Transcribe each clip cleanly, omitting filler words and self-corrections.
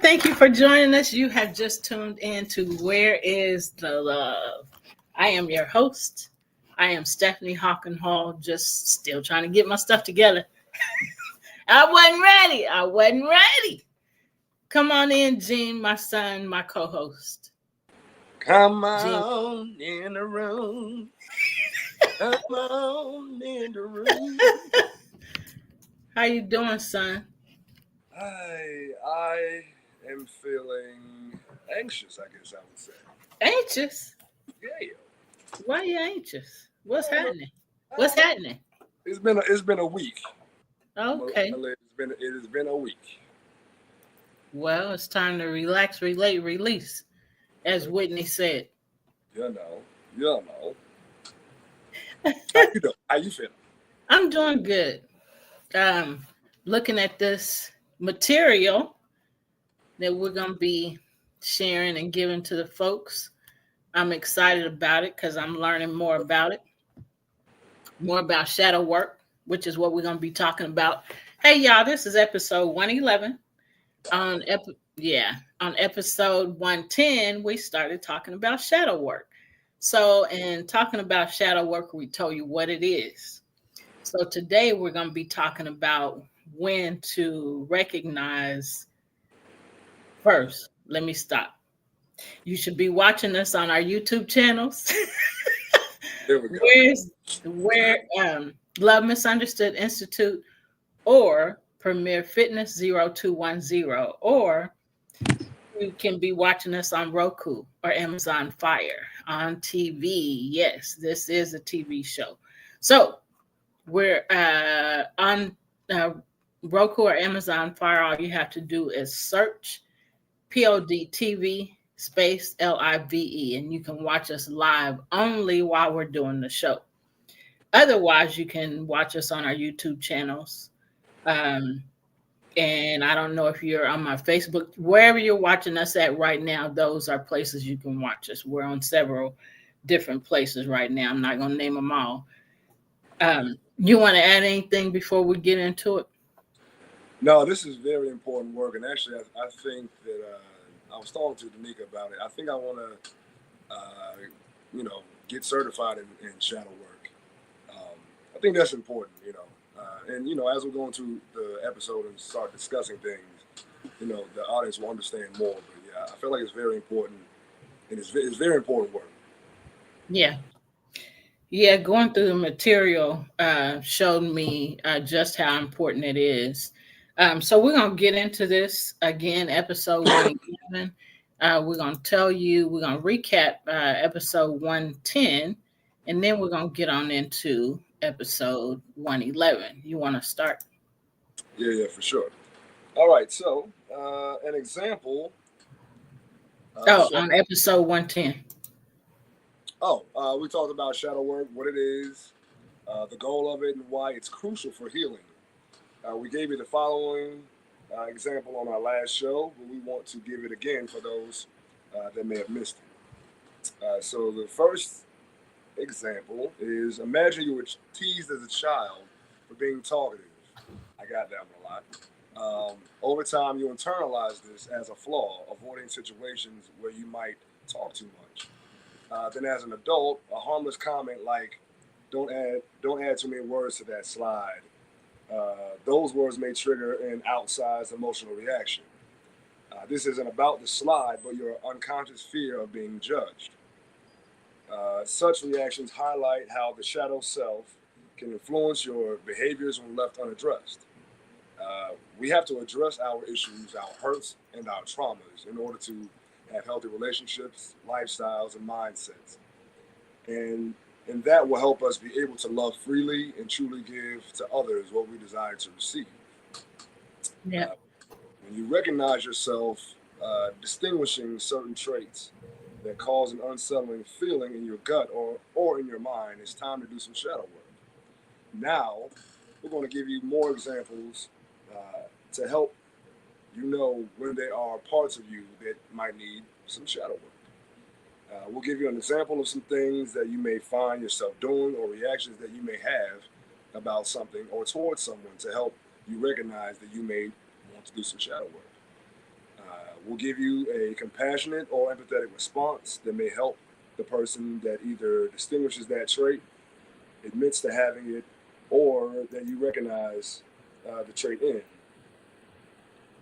Thank you for joining us. You have just tuned in to Where is the Love? I am your host. I am Stephanie Hawkenhall, just still trying to get my stuff together. I wasn't ready. Come on in, Gene, my son, my co-host. Come on in the room. Come on in the room. How you doing, son? I am feeling anxious, I guess I would say. Anxious? Yeah. Why are you anxious? What's happening? What's happening? It's been a week. Okay. It has been a week. Well, it's time to relax, relate, release, as Whitney said. You know. How you feeling? I'm doing good. Looking at this material that we're going to be sharing and giving to the folks. I'm excited about it because I'm learning more about it, more about shadow work, which is what we're going to be talking about. Hey, y'all, this is episode 111. On episode 110, we started talking about shadow work. So in talking about shadow work, we told you what it is. So today we're going to be talking about when to recognize. First, let me stop. You should be watching us on our YouTube channels. There we go. Where Love Misunderstood Institute or Premier Fitness 0210, or you can be watching us on Roku or Amazon Fire on TV. Yes, this is a TV show. So we're on Roku or Amazon Fire. All you have to do is search POD space LIVE, and you can watch us live only while we're doing the show. Otherwise, you can watch us on our YouTube channels. And I don't know if you're on my Facebook, wherever you're watching us at right now, those are places you can watch us. We're on several different places right now. I'm not going to name them all. You want to add anything before we get into it? No, this is very important work. And actually, I think that I was talking to Danica about it. I think I want to, get certified in shadow work. I think that's important, and, as we're going through the episode and start discussing things, the audience will understand more. But, yeah, I feel like it's very important, and it's very important work. Yeah. Yeah, going through the material showed me just how important it is. So we're going to get into this again, episode 111. We're going to tell you, we're going to recap episode 110, and then we're going to get on into episode 111. You want to start? Yeah, for sure. All right, so an example. On episode 110. We talked about shadow work, what it is, the goal of it, and why it's crucial for healing. We gave you the following example on our last show, but we want to give it again for those that may have missed it. So the first example is, imagine you were teased as a child for being talkative. I got that one a lot. Over time, you internalize this as a flaw, avoiding situations where you might talk too much. Then as an adult, a harmless comment like, don't add too many words to that slide. Those words may trigger an outsized emotional reaction. This isn't about the slide, but your unconscious fear of being judged. Such reactions highlight how the shadow self can influence your behaviors when left unaddressed. We have to address our issues, our hurts, and our traumas in order to have healthy relationships, lifestyles, and mindsets. And that will help us be able to love freely and truly give to others what we desire to receive. Yeah. When you recognize yourself distinguishing certain traits that cause an unsettling feeling in your gut or in your mind, it's time to do some shadow work. Now, we're going to give you more examples to help you know when there are parts of you that might need some shadow work. We'll give you an example of some things that you may find yourself doing or reactions that you may have about something or towards someone to help you recognize that you may want to do some shadow work. We'll give you a compassionate or empathetic response that may help the person that either distinguishes that trait, admits to having it, or that you recognize the trait in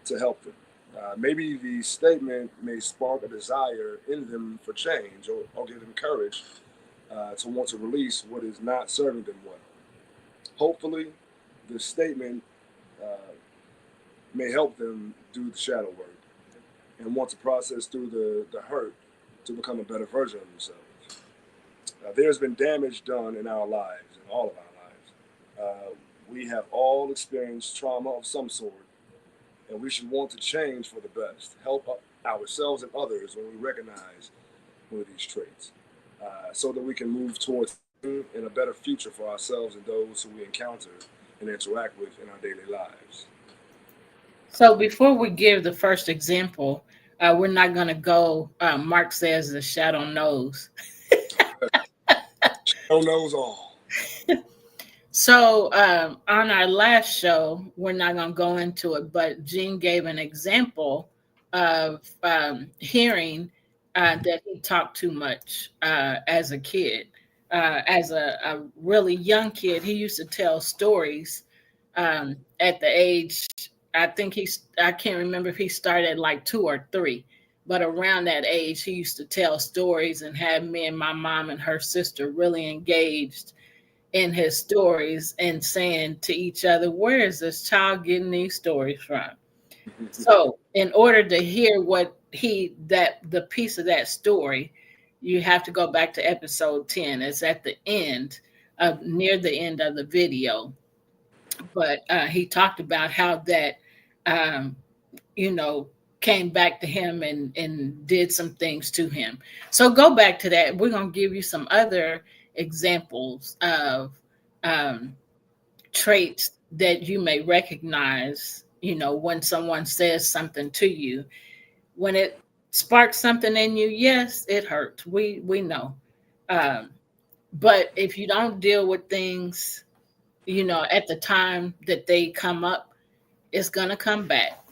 to help them. Maybe the statement may spark a desire in them for change or give them courage to want to release what is not serving them well. Hopefully, the statement uh, may help them do the shadow work and want to process through the hurt to become a better version of themselves. There's been damage done in our lives, in all of our lives. We have all experienced trauma of some sort, and we should want to change for the best, help ourselves and others when we recognize one of these traits, so that we can move towards healing and a better future for ourselves and those who we encounter and interact with in our daily lives. So before we give the first example, we're not going to go. Mark says the shadow knows. Shadow knows all. So on our last show, we're not going to go into it, but Gene gave an example of hearing that he talked too much as a kid. As a really young kid, he used to tell stories at the age, I can't remember if he started at like 2 or 3, but around that age, he used to tell stories and have me and my mom and her sister really engaged in his stories and saying to each other, where is this child getting these stories from? So, in order to hear what the piece of that story, you have to go back to episode 10. It's at the end of near the end of the video. But he talked about how that, um, you know, came back to him and did some things to him. So go back to that. We're going to give you some other examples of um, traits that you may recognize, when someone says something to you, when it sparks something in you. Yes, it hurts. We know. Um, but if you don't deal with things, at the time that they come up, it's going to come back.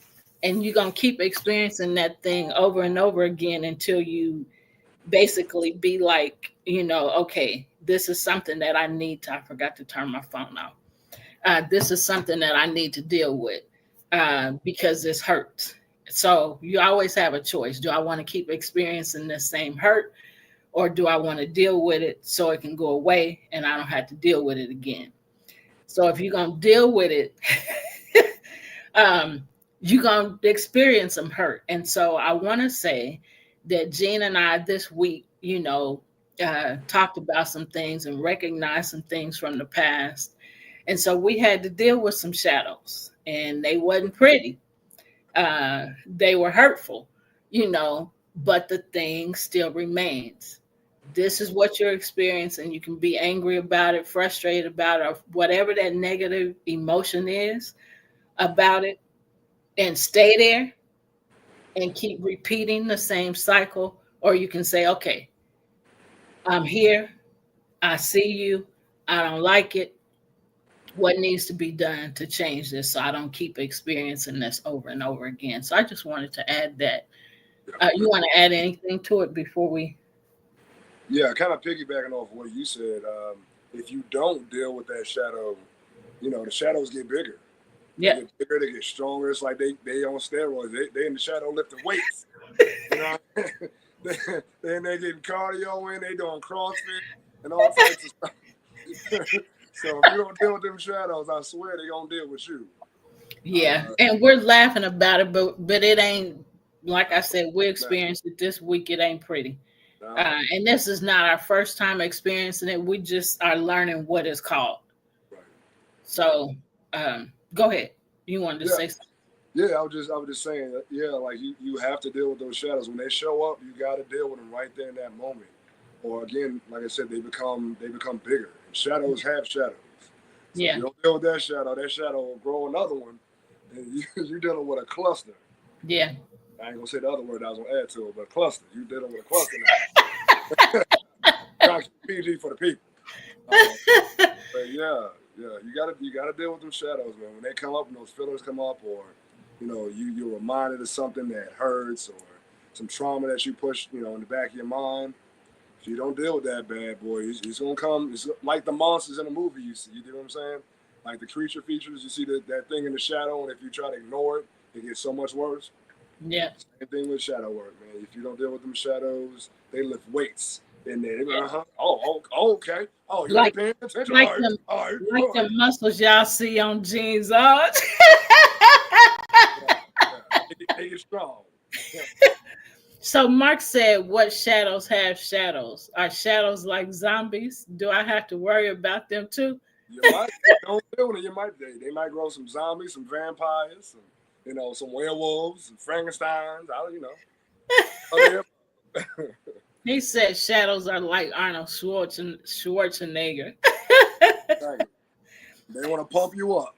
And you're going to keep experiencing that thing over and over again until you basically be like, okay, this is something that I need to, I forgot to turn my phone off. This is something that I need to deal with because this hurts. So you always have a choice. Do I want to keep experiencing this same hurt, or do I want to deal with it so it can go away and I don't have to deal with it again? So if you're going to deal with it, um, you're going to experience some hurt. And so I want to say that Gene and I this week, talked about some things and recognized some things from the past. And so we had to deal with some shadows, and they wasn't pretty. They were hurtful, but the thing still remains. This is what you're experiencing. You can be angry about it, frustrated about it, or whatever that negative emotion is about it, and stay there and keep repeating the same cycle. Or you can say, okay, I'm here. I see you. I don't like it. What needs to be done to change this so I don't keep experiencing this over and over again? So I just wanted to add that. You want to add anything to it before we? Yeah, kind of piggybacking off what you said. If you don't deal with that shadow, the shadows get bigger. They Yeah. get bigger, they get stronger. It's like they on steroids. They in the shadow lifting weights. You know, then they getting cardio in. They doing CrossFit and all types of stuff. So if you don't deal with them shadows, I swear they gonna deal with you. Yeah. Uh, And we're laughing about it, but it ain't, like I said, we nah, experienced it this week. It ain't pretty. nah, And this is not our first time experiencing it. We just are learning what it's called. right. So go ahead. You wanted to Yeah, say something? Yeah, I was just saying that, yeah, like you have to deal with those shadows. When they show up, you gotta deal with them right there in that moment. Or again, like I said, they become bigger. And shadows have shadows. So if Yeah. you don't deal with that shadow will grow another one, and you're dealing with a cluster. Yeah. I ain't gonna say the other word I was gonna add to it, but cluster. You dealing with a cluster now. Trying to keep PG for the people. Um, but yeah, yeah, you gotta deal with them shadows, man. When they come up, when those feelings come up, or you're reminded of something that hurts, or some trauma that you push, in the back of your mind. If you don't deal with that bad boy, he's gonna come. It's like the monsters in the movie you see. You know what I'm saying? Like the creature features, you see that thing in the shadow, and if you try to ignore it, it gets so much worse. Yeah. Same thing with shadow work, man. If you don't deal with them shadows, they lift weights in there. They go, uh-huh. Oh, okay. Oh, you ain't Like paying attention. like All right, them all right, like all the right. muscles y'all see on jeans. Oh. Yeah, yeah. They get strong. Yeah. So Mark said, "What shadows have shadows? Are shadows like zombies? Do I have to worry about them too?" You might if you don't deal with it. They might grow some zombies, some vampires, some werewolves, some Frankenstein's. I don't, other. He said shadows are like Arnold Schwarzenegger. Exactly. They want to pump you up.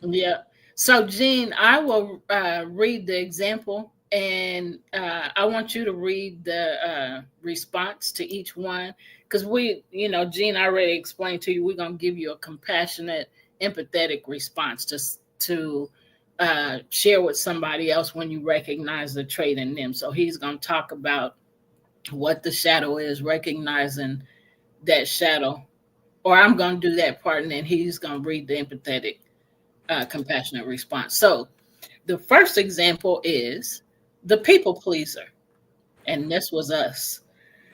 Yeah. So, Jean, I will read the example, and I want you to read the response to each one because Jean already explained to you. We're gonna give you a compassionate, empathetic response to share with somebody else when you recognize the trait in them. So he's gonna talk about what the shadow is, recognizing that shadow, or I'm gonna do that part, and then he's gonna read the empathetic compassionate response. So the first example is the people pleaser, and this was us.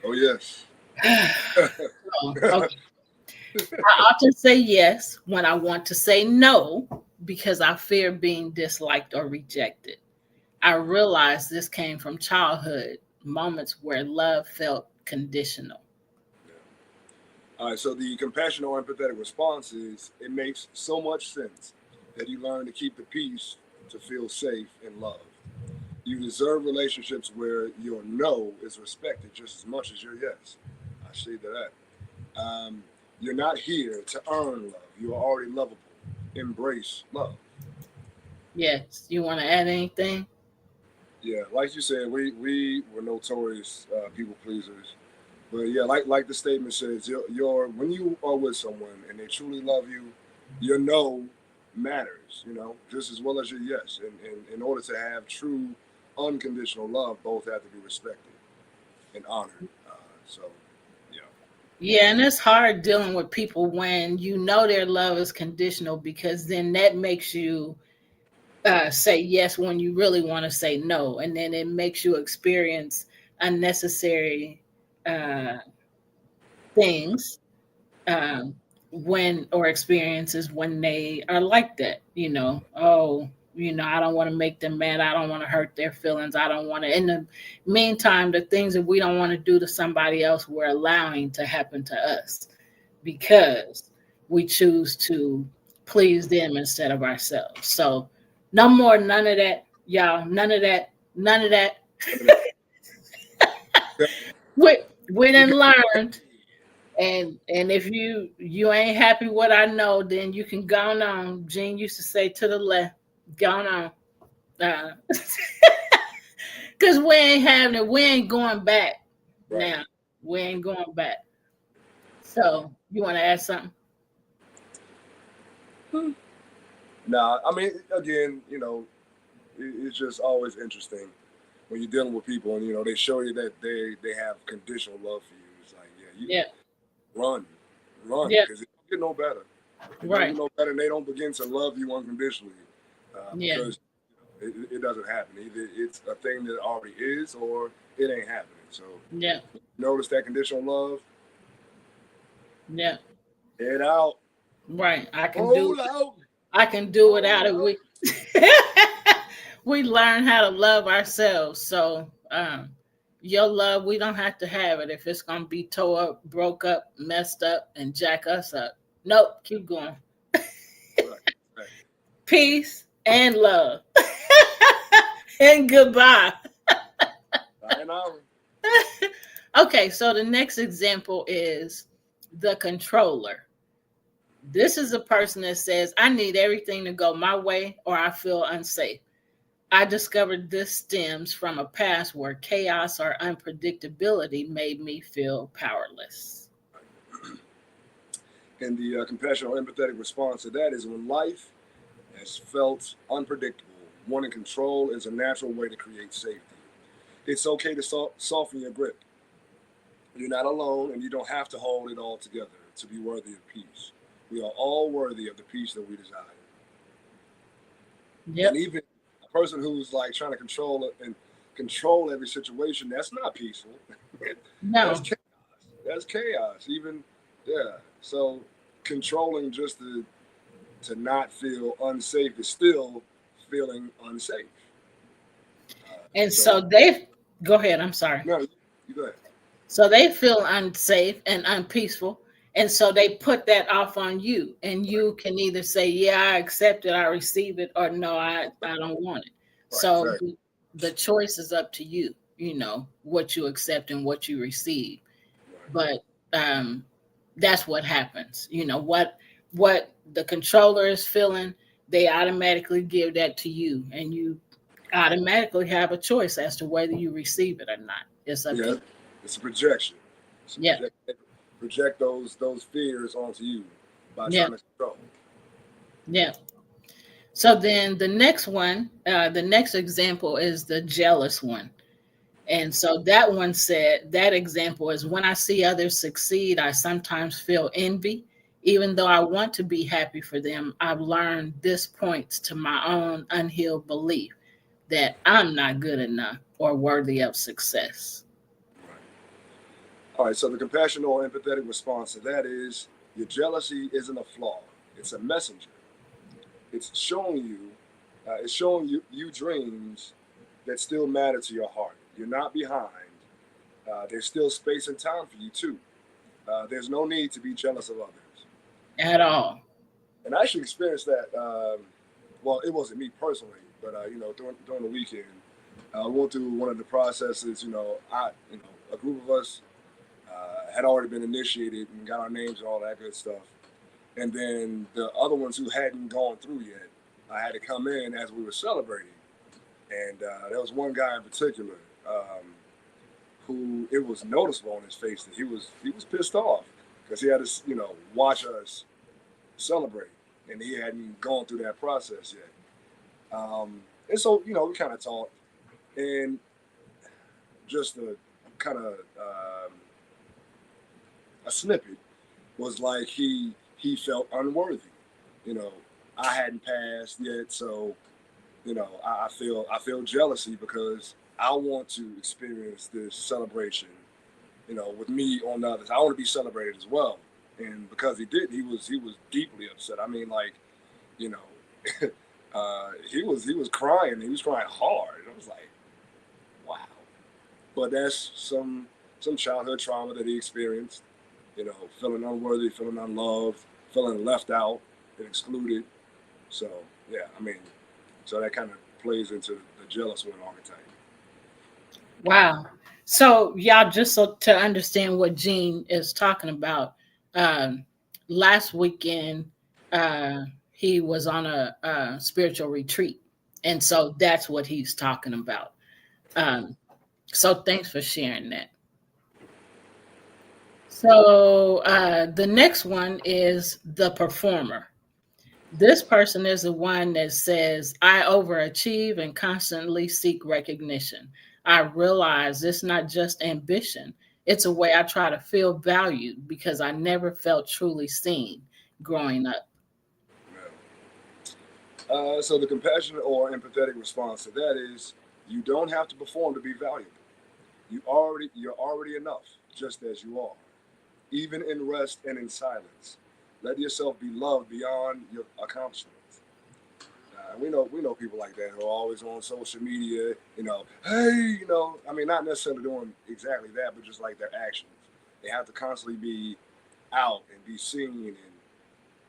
Oh yes. Oh, okay. I often say yes when I want to say no because I fear being disliked or rejected. I realize this came from childhood, moments where love felt conditional. Yeah. All right. So the compassionate or empathetic response is it makes so much sense that you learn to keep the peace to feel safe and loved. You deserve relationships where your no is respected just as much as your yes. I say that. You're not here to earn love. You are already lovable. Embrace love. Yes. You want to add anything? Yeah, like you said, we were notorious people pleasers. But yeah, like the statement says, your when you are with someone and they truly love you, your no matters. Just as well as your yes. And in order to have true unconditional love, both have to be respected and honored. So yeah, Yeah, and it's hard dealing with people when you know their love is conditional because then that makes you say yes when you really want to say no, and then it makes you experience unnecessary uh, things when or experiences when they are like that. Oh, I don't want to make them mad. I don't want to hurt their feelings. I don't want to. In the meantime, the things that we don't want to do to somebody else, we're allowing to happen to us because we choose to please them instead of ourselves. So, no more, none of that, y'all. None of that. None of that. none of that. We we You done got learned. And if you ain't happy what I know, then you can go on. Gene used to say to the left, go on. Uh, Cause we ain't having it. We ain't going back right. now. We ain't going back. So you want to add something? Nah, I mean, again, it's just always interesting when you're dealing with people and they show you that they have conditional love for you. It's like, yeah, you Yeah. run, run, Yeah. because it don't get no better. It don't get Right. no better, and they don't begin to love you unconditionally Yeah. because it doesn't happen. Either it's a thing that already is, or it ain't happening. So Yeah. notice that conditional love, Yeah. head out, Right. roll out, I can do without roll it. out. We learn how to love ourselves. So your love, we don't have to have it if it's gonna be tore up, broke up, messed up, and jack us up. Nope, keep going. Right, exactly. Peace and love. And goodbye. Sayonara. Okay, so the next example is the controller. This is a person that says, I need everything to go my way or I feel unsafe. I discovered this stems from a past where chaos or unpredictability made me feel powerless. And the compassionate or empathetic response to that is when life has felt unpredictable, wanting control is a natural way to create safety. It's okay to soften your grip. You're not alone, and you don't have to hold it all together to be worthy of peace. We are all worthy of the peace that we desire. And Yep. even a person who's like trying to control it and control every situation, that's not peaceful. That's No. chaos. That's chaos. Even yeah. So controlling just to not feel unsafe is still feeling unsafe. And So so they go ahead. I'm sorry. no, you go ahead. So they feel unsafe and unpeaceful. And so they put that off on you. And Right, you can either say, yeah, I accept it, I receive it, or no, I don't want it. right, So exactly. the choice is up to you, what you accept and what you receive. Right. But that's what happens. What the controller is feeling, they automatically give that to you. And you automatically have a choice as to whether you receive it or not. It's up to Yeah, you. it's a projection. It's a Yeah. project those fears onto you by Yeah. trying to control. Yeah. So then the next example is the jealous one. And so that one said, that example is when I see others succeed, I sometimes feel envy. Even though I want to be happy for them, I've learned this points to my own unhealed belief that I'm not good enough or worthy of success. Right. All right. So the compassionate or empathetic response to that is your jealousy isn't a flaw; it's a messenger. It's showing you dreams that still matter to your heart. You're not behind. There's still space and time for you too. There's no need to be jealous of others. At all. And I actually experienced that. Well, it wasn't me personally, but during the weekend, I went through one of the processes. A group of us had already been initiated and got our names and all that good stuff. And then the other ones who hadn't gone through yet, I had to come in as we were celebrating. And there was one guy in particular who it was noticeable on his face that he was pissed off because he had to watch us celebrate, and he hadn't gone through that process yet. And so we kind of talked, and just a kind of a snippet was like he felt unworthy. You know, I hadn't passed yet, so I feel jealousy because I want to experience this celebration. With me on the others, I want to be celebrated as well. And because he did, he was deeply upset. I mean, like, you know, he was crying. He was crying hard. I was like, wow. But that's some childhood trauma that he experienced. Feeling unworthy, feeling unloved, feeling left out and excluded. So yeah, I mean, so that kind of plays into the jealous one archetype. Wow. So, y'all, just so to understand what Gene is talking about, um, last weekend he was on a spiritual retreat, and so that's what he's talking about. Um, so, thanks for sharing that. So, the next one is the performer. This person is the one that says, I overachieve and constantly seek recognition. I realize it's not just ambition, it's a way I try to feel valued because I never felt truly seen growing up. So the compassionate or empathetic response to that is you don't have to perform to be valuable. You're already enough, just as you are, even in rest and in silence. Let yourself be loved beyond your accomplishments. We know people like that who are always on social media. Hey, I mean, not necessarily doing exactly that, but just like their actions. They have to constantly be out and be seen,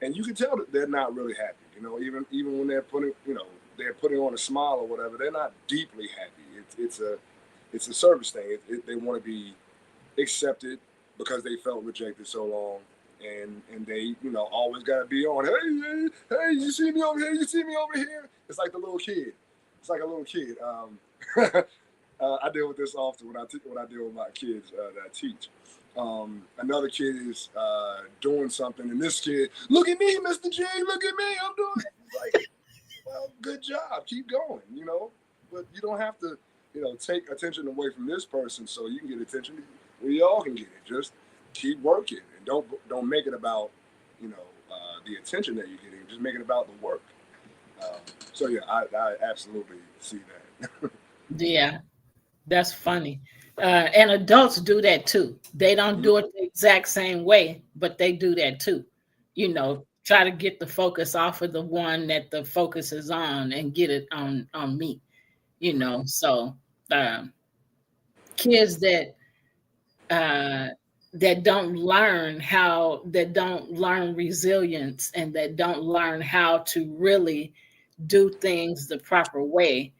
and you can tell that they're not really happy. Even when they're putting, they're putting on a smile or whatever, they're not deeply happy. It's a service thing. They want to be accepted because they felt rejected so long, and they always got to be on. Hey, you see me over here? You see me over here? It's like the little kid. It's like a little kid. I deal with this often when I deal with my kids that I teach. Another kid is doing something, and this kid, look at me, Mr. J, look at me, I'm doing. It's like, well, good job, keep going, But you don't have to, take attention away from this person so you can get attention. We all can get it. Just keep working, and don't make it about, the attention that you're getting. Just make it about the work. So yeah, I absolutely see that. Yeah, that's funny. And adults do that too. They don't do it the exact same way, but they do that too. Try to get the focus off of the one that the focus is on and get it on me. So kids uh, that don't learn resilience and that don't learn how to really do things the proper way,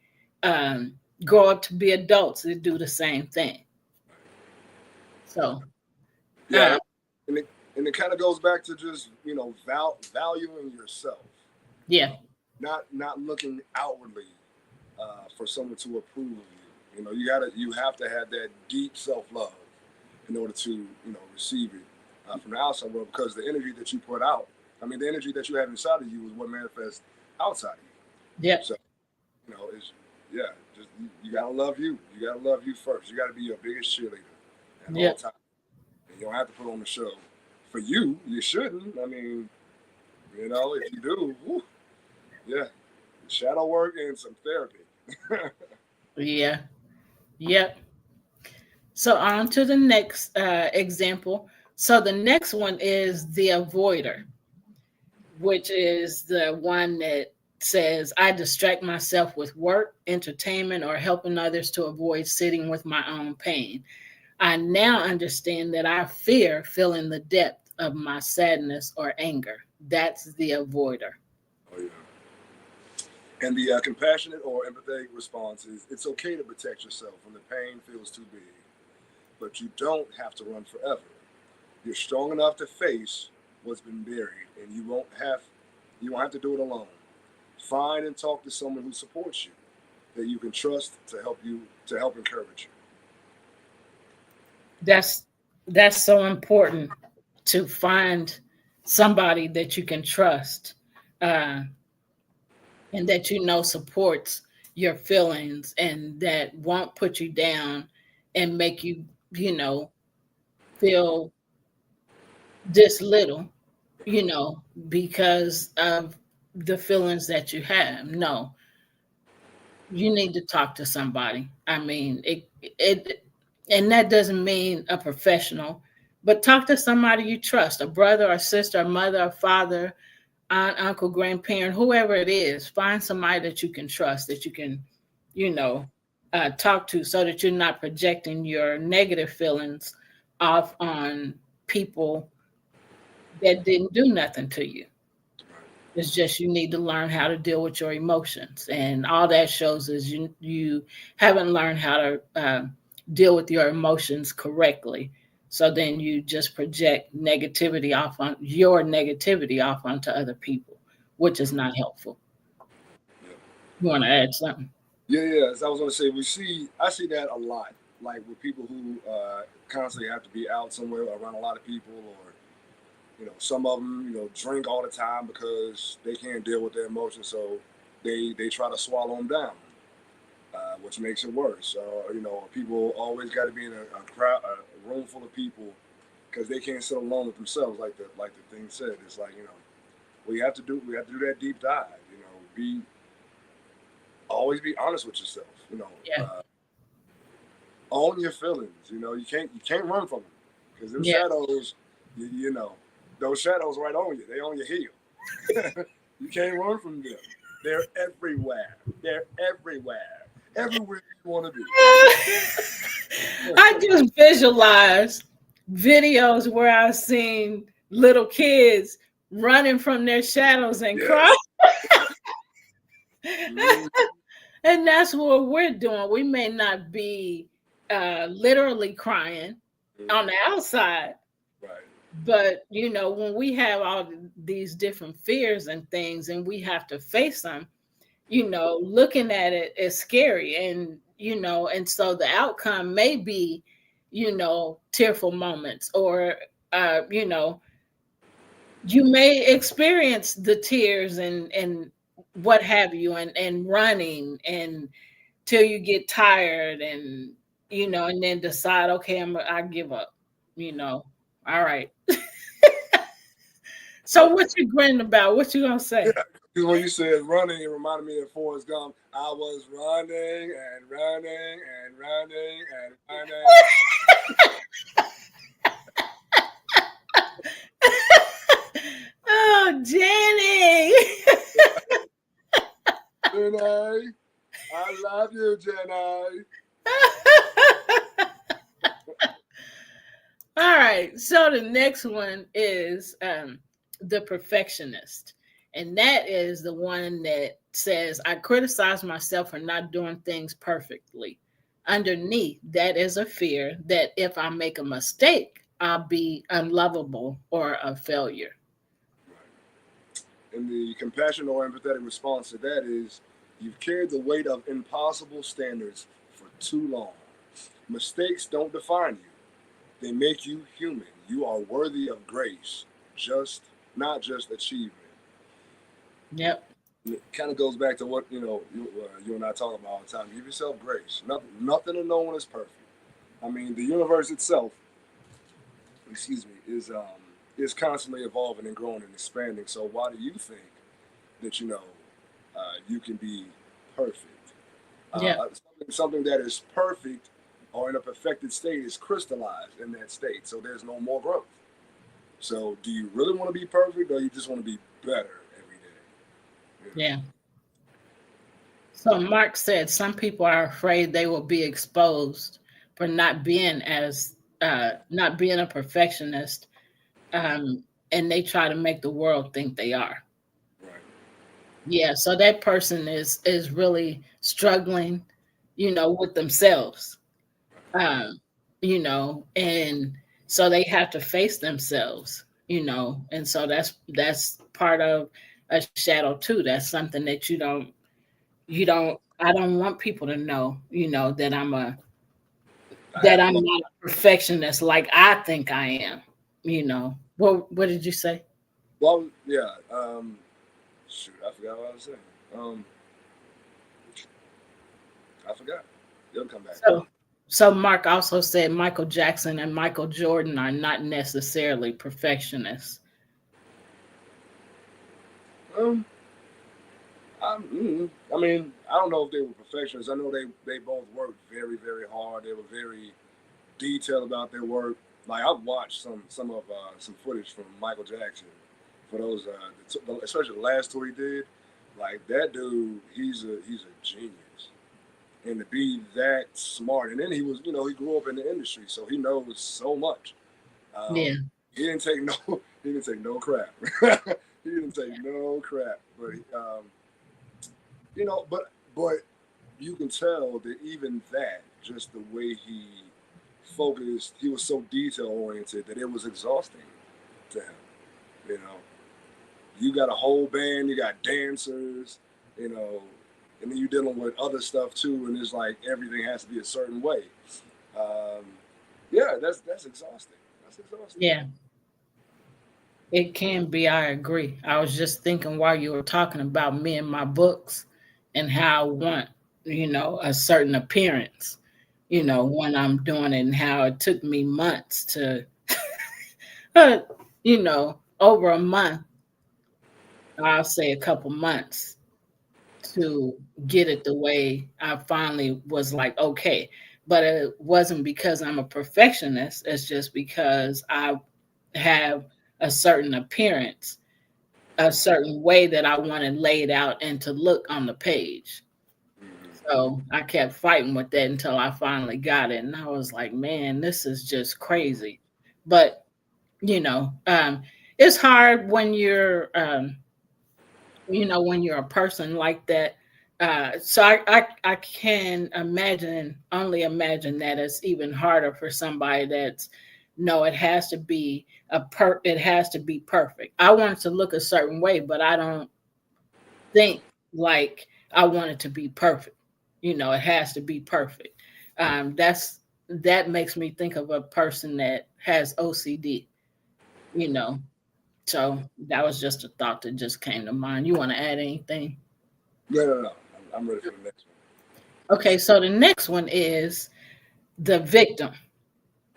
um, grow up to be adults that do the same thing. So, Yeah, uh, and it kind of goes back to just valuing yourself, yeah, not looking outwardly for someone to approve of you. You have to have that deep self love in order to receive it from the outside world, because the energy that you put out, the energy that you have inside of you is what manifests outside of you. yeah, So it's just you gotta love you. You gotta love you first. You gotta be your biggest cheerleader at yeah, all times. And you don't have to put on the show for you. You shouldn't. If you do, whew, yeah, shadow work and some therapy. yeah, yeah. So on to the next example. So the next one is the avoider, which is the one that says, I distract myself with work, entertainment, or helping others to avoid sitting with my own pain. I now understand that I fear feeling the depth of my sadness or anger. That's the avoider. Oh yeah. And the compassionate or empathetic response is, it's okay to protect yourself when the pain feels too big, but you don't have to run forever. You're strong enough to face what's been buried, and you won't have to do it alone. Find and talk to someone who supports you, that you can trust to help encourage That's that's so important to find somebody that you can trust, uh, and that supports your feelings and that won't put you down and make you, you know, feel this little, because of the feelings that you have. No, you need to talk to somebody. I mean, it, and that doesn't mean a professional, but talk to somebody you trust, a brother or sister, a mother or father, aunt, uncle, grandparent, whoever it is. Find somebody that you can trust, that you can, you know, talk to, so that you're not projecting your negative feelings off on people that didn't do nothing to you. It's just you need to learn how to deal with your emotions, and all that shows is you haven't learned how to deal with your emotions correctly. So then you just project negativity off onto other people, which is not helpful. you. You want to add something? Yeah. As I was gonna say, I see that a lot, like with people who constantly have to be out somewhere around a lot of people, or some of them drink all the time because they can't deal with their emotions, so they try to swallow them down, which makes it worse. People always got to be in a crowd, a room full of people, because they can't sit alone with themselves, like the thing said. It's like we have to do that deep dive. Be always be honest with yourself. Yeah, Own your feelings. You can't run from them, because them yeah, shadows, those shadows right on you. They on your heel. You can't run from them. They're everywhere. They're everywhere. Everywhere you want to be. I just visualize videos where I've seen little kids running from their shadows and crying. Yes. Mhm. And that's what we're doing. We may not be literally crying on the Mhm. outside, Right. but when we have all these different fears and things and we have to face them, looking at it is scary. And so the outcome may be, tearful moments, or, uh, you know, you may experience the tears and what have you, and running and till you get tired, and then decide, okay, I give up, you know. All right. So But what you grinning about? What you gonna yeah, say? because when you said running, it reminded me of Forrest Gump. I was running and running and running and running. Oh, Jenny. Jenny, I love you, Jenny. All right. So the next one is the perfectionist. And that is the one that says, I criticize myself for not doing things perfectly. Underneath, that is a fear that if I make a mistake, I'll be unlovable or a failure. Right. And the compassion or empathetic response to that is you've carried the weight of impossible standards for too long. Mistakes don't define you, they make you human. You are worthy of grace, just not just achievement. Yep. And it kind of goes back to what you and I talk about all the time. Give yourself grace. Nothing and no one is perfect. I mean, the universe itself, excuse me, is constantly evolving and growing and expanding. So why do you think that you can be perfect? Yep. Something that is perfect or in a perfected state is crystallized in that state. So there's no more growth. So do you really want to be perfect, or you just want to be better every day? Yeah. So Mark said some people are afraid they will be exposed for not being a perfectionist, and they try to make the world think they are. Right. Yeah, so that person is really struggling, with themselves. Um, and so they have to face themselves, and so that's part of a shadow too. That's something that I don't want people to know, that I have I'm no. not a perfectionist like I think I am. What did you say? Well, yeah. Shoot, I forgot what I was saying. Um, I forgot. It'll come back to me. So Mark also said Michael Jackson and Michael Jordan are not necessarily perfectionists. Um, I mean, I don't know if they were perfectionists. I know they both worked very, very hard. They were very detailed about their work. Like I've watched some footage from Michael Jackson for those, especially the last tour he did. Like that dude, he's a genius, and to be that smart. And then he grew up in the industry, so he knows so much. Yeah. He didn't take no he didn't take no crap. He didn't take no crap. But you can tell that even that, just the way he focused, he was so detail oriented that it was exhausting to him. You know, you got a whole band, you got dancers, you know, and then you're dealing with other stuff too, and it's like everything has to be a certain way. Um, yeah, that's exhausting. That's exhausting. Yeah. It can be, I agree. I was just thinking while you were talking about me and my books and how I want, a certain appearance, when I'm doing it, and how it took me months to, over a month, I'll say a couple months to get it the way I finally was like, okay. But it wasn't because I'm a perfectionist. It's just because I have a certain appearance, a certain way that I wanted laid out and to look on the page. Mm-hmm. So I kept fighting with that until I finally got it. And I was like, man, this is just crazy. But, it's hard when you're a person like that. So I can only imagine that it's even harder for somebody that's no, it has to be perfect. I want it to look a certain way, but I don't think like I want it to be perfect. It has to be perfect. That makes me think of a person that has OCD, you know. So that was just a thought that just came to mind. You want to add anything? No, no, no. I'm ready for the next one. Okay, so the next one is the victim.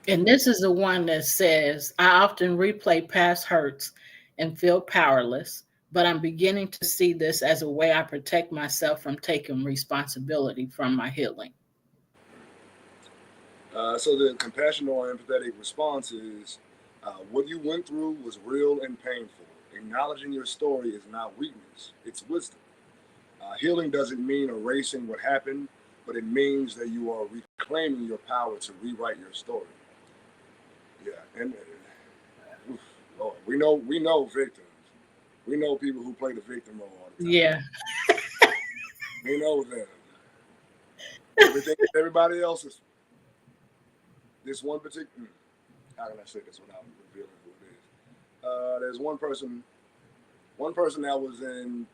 And this is the one that says, I often replay past hurts and feel powerless, but I'm beginning to see this as a way I protect myself from taking responsibility from my healing. So the compassionate or empathetic response is what you went through was real and painful. Acknowledging your story is not weakness, it's wisdom. Healing doesn't mean erasing what happened, but it means that you are reclaiming your power to rewrite your story. Yeah, and oof, Lord, we know victims. We know people who play the victim role all the time. Yeah. We know them. Everybody else is this one particular. How can I say this without revealing who it is? There's one person that was in.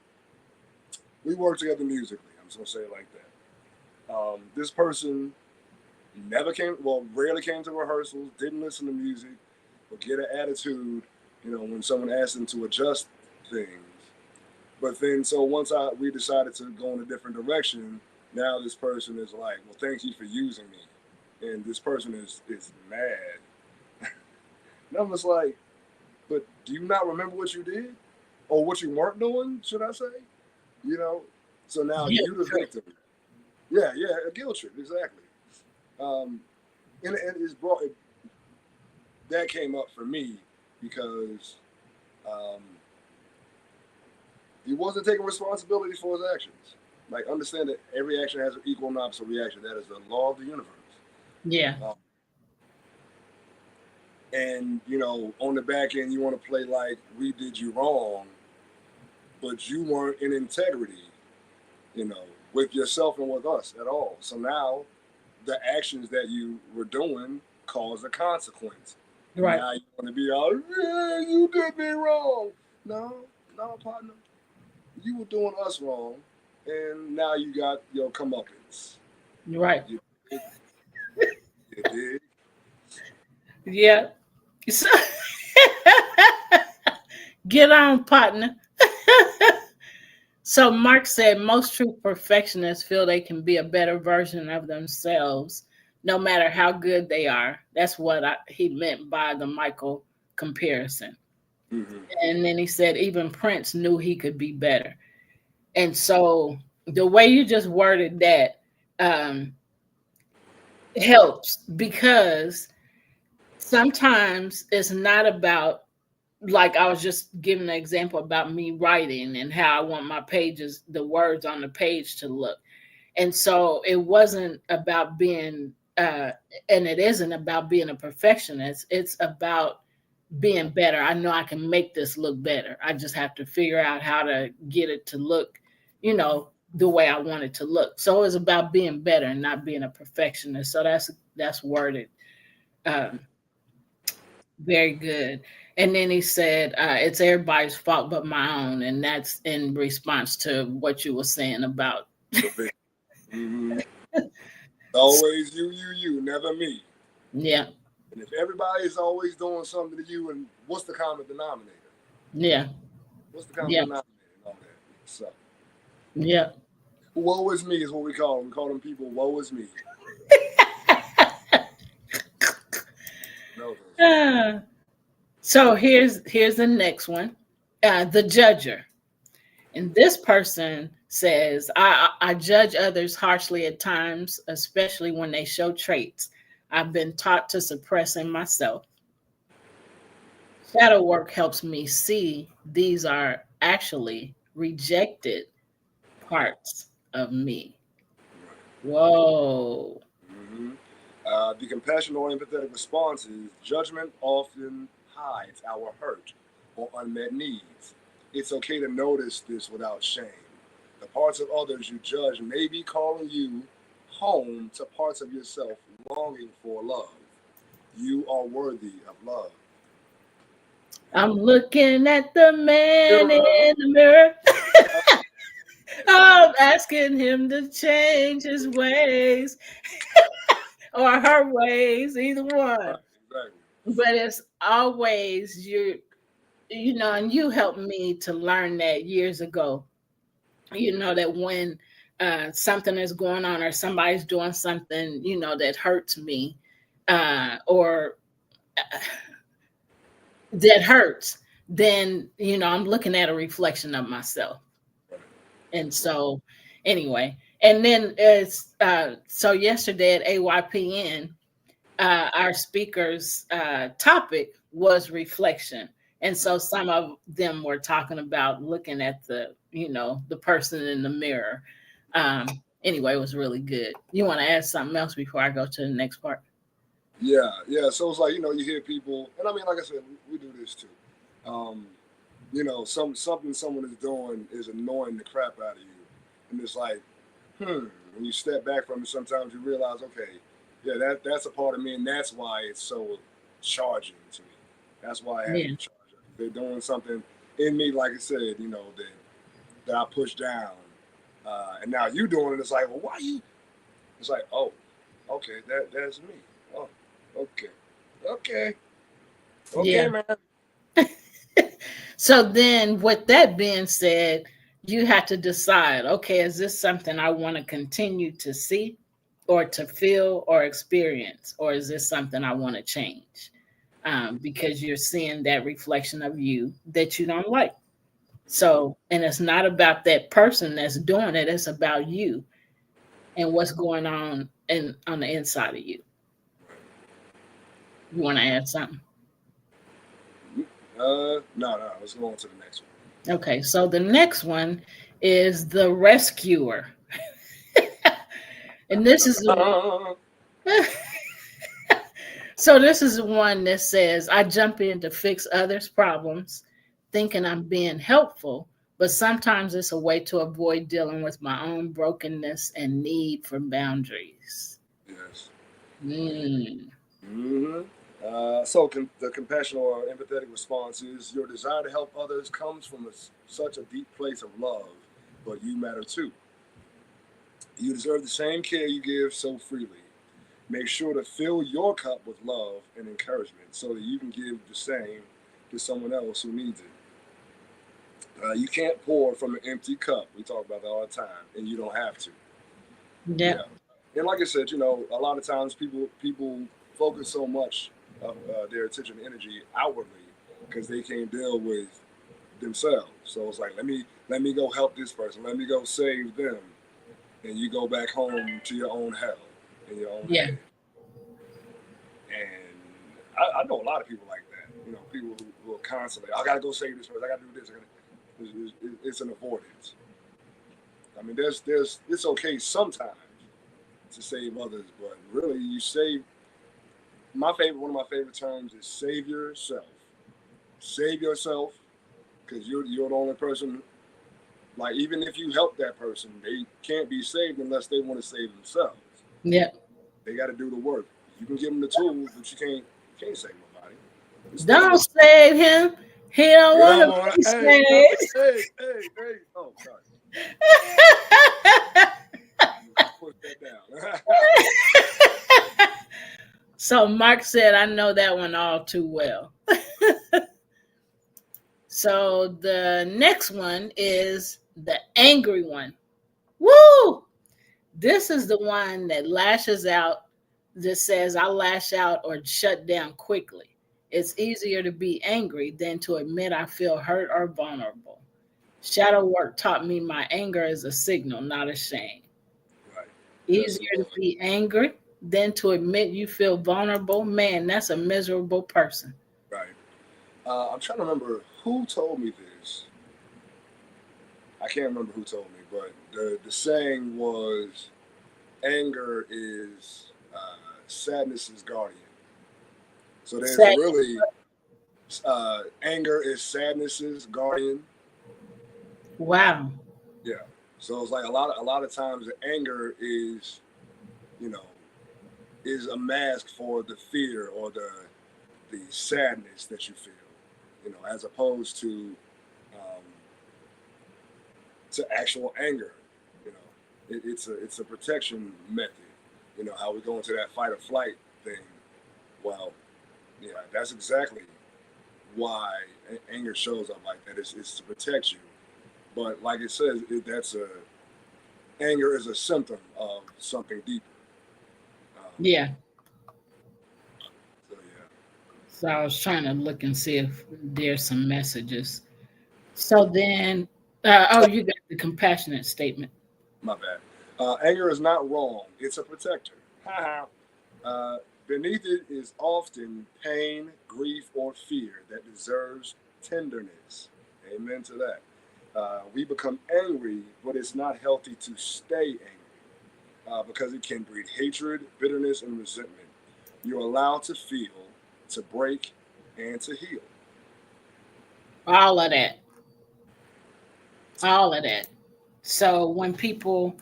We worked together musically. I'm just gonna say it like that. This person never came. Well, rarely came to rehearsals. Didn't listen to music, or get an attitude. When someone asked him to adjust things. But then, so once we decided to go in a different direction, now this person is like, "Well, thank you for using me," and this person is mad. And I'm just like, "But do you not remember what you did, or what you weren't doing? Should I say? You know?" So now Yeah. you the victim. Yeah, yeah, a guilt trip, exactly. Um, and it's brought that came up for me because um, he wasn't taking responsibility for his actions. Like, understand that every action has an equal and opposite reaction. That is the law of the universe. Yeah. Um, and on the back end, you want to play like we did you wrong, but you weren't in integrity, you know, with yourself and with us at all. So now the actions that you were doing cause a consequence. And Right. now you want to be all, yeah, you did me wrong. No, no, partner. You were doing us wrong. And now you got your comeuppance. Right. You did. You did. Yeah. So, get on, partner. So Mark said most true perfectionists feel they can be a better version of themselves no matter how good they are. That's what he meant by the Michael comparison. Mm-hmm. And then he said even Prince knew he could be better. And so the way you just worded that um, helps because sometimes it's not about, like I was just giving an example about me writing and how I want my pages, the words on the page to look. And so it wasn't about being, and it isn't about being a perfectionist. It's about being better. I know I can make this look better. I just have to figure out how to get it to look, the way I want it to look. So it's about being better and not being a perfectionist. So that's worded um, very good. And then he said, it's everybody's fault but my own. And that's in response to what you were saying about. The victim. Mm-hmm. Always you, never me. Yeah, And if everybody is always doing something to you, and what's the common denominator? yeah, What's the common yeah, denominator and all that? So, yeah. woe is me is what we call them. We call them people, woe is me. No, those people. Ah, so here's the next one. The judger. And this person says, I judge others harshly at times, especially when they show traits I've been taught to suppress in myself. Shadow work helps me see these are actually rejected parts of me. Right. Whoa. Mm-hmm. The compassion or empathetic response is judgment often hides our hurt or unmet needs. It's okay to notice this without shame. The parts of others you judge may be calling you home to parts of yourself longing for love. You are worthy of love. I'm looking at the man Mirror. in the mirror. Uh, I'm asking him to change his ways or her ways, either one. right, exactly. But it's always and you helped me to learn that years ago. That when something is going on or somebody's doing something, that hurts me, or that hurts, then, I'm looking at a reflection of myself. Right, And so, anyway, and then so yesterday at AYPN, our speaker's topic was reflection. And so some of them were talking about looking at the person in the mirror. Anyway, it was really good. You want to add something else before I go to the next part? yeah, yeah. So it's like, you hear people, and I mean, like I said, we do this too. Um, something someone is doing is annoying the crap out of you, and it's like, when you step back from it, sometimes you realize, okay, yeah, that's a part of me, and that's why it's so charging to me. That's why I have to Yeah. be charged. They're doing something in me, like I said, that I push down, and now you doing it. It's like, well, why you? It's like, oh, okay, that's me. Oh, okay, okay, okay, Yeah. man. So then, with that being said, you have to decide, okay, is this something I want to continue to see or to feel or experience? Or is this something I want to change? Because you're seeing that reflection of you that you don't like. So, and it's not about that person that's doing it, it's about you and what's going on the inside of you. You want to add something? No, no. Let's go on to the next Okay, so the next one is the rescuer. And this is one. so this is one that says I jump in to fix others' problems, thinking I'm being helpful, but sometimes it's a way to avoid dealing with my own brokenness and need for boundaries. Yes. Mm, Mm-hmm. The compassion or empathetic response is your desire to help others comes from such a deep place of love, but you matter too. You deserve the same care you give so freely. Make sure to fill your cup with love and encouragement so that you can give the same to someone else who needs it. You can't pour from an empty cup. We talk about that all the time, and you don't have to. yeah, Yeah, and like I said, a lot of times people focus so much of their attention and energy outwardly because they can't deal with themselves. So it's like, let me go help this person. Let me go save them, and you go back home to your own hell in your own yeah, head. And I know a lot of people like that. People who are constantly, I gotta go save this person. I gotta do this. It's an avoidance. I mean, it's okay sometimes to save others, but really, you save. One of my favorite terms is save yourself. Save yourself because you're the only person. Like, even if you help that person, they can't be saved unless they want to save themselves. yeah. They got to do the work. You can give them the tools, but you can't save nobody. It's their Don't work. save him. He don't You want don't to want be to. Hey, hey, saved. hey. Oh, sorry. Push that down. So Mark said, I know that one all too well. So the next one is the angry one. Woo! This is the one that lashes out, that says, I lash out or shut down quickly. It's easier to be angry than to admit I feel hurt or vulnerable. Shadow work taught me my anger is a signal, not a shame. Right. Easier to Absolutely. be angry than to admit you feel vulnerable. Man, that's a miserable person. Right. I'm trying to remember who told me this. I can't remember who told me, but the saying was, "Anger is sadness's guardian." So there's Say, really anger is sadness's guardian. wow. Yeah. So it's like a lot of times the anger is, you know, is a mask for the fear or the sadness that you feel, as opposed um, to actual anger. You know, it's a protection method. How we go into that fight or flight thing. Well, yeah, that's exactly why anger shows up like that. It's to protect you. But like it says, that's a anger is a symptom of something deeper. Um, Yeah. so yeah, So I was trying to look and see if there's some messages. So then, oh, you got the compassionate statement. my bad. Anger is not wrong. It's a protector. uh, Beneath it is often pain, grief, or fear that deserves tenderness. Amen to that. We become angry, but it's not healthy to stay angry because it can breed hatred, bitterness, and resentment. You're allowed to feel, to break, and to heal. All of that. All of that. So when people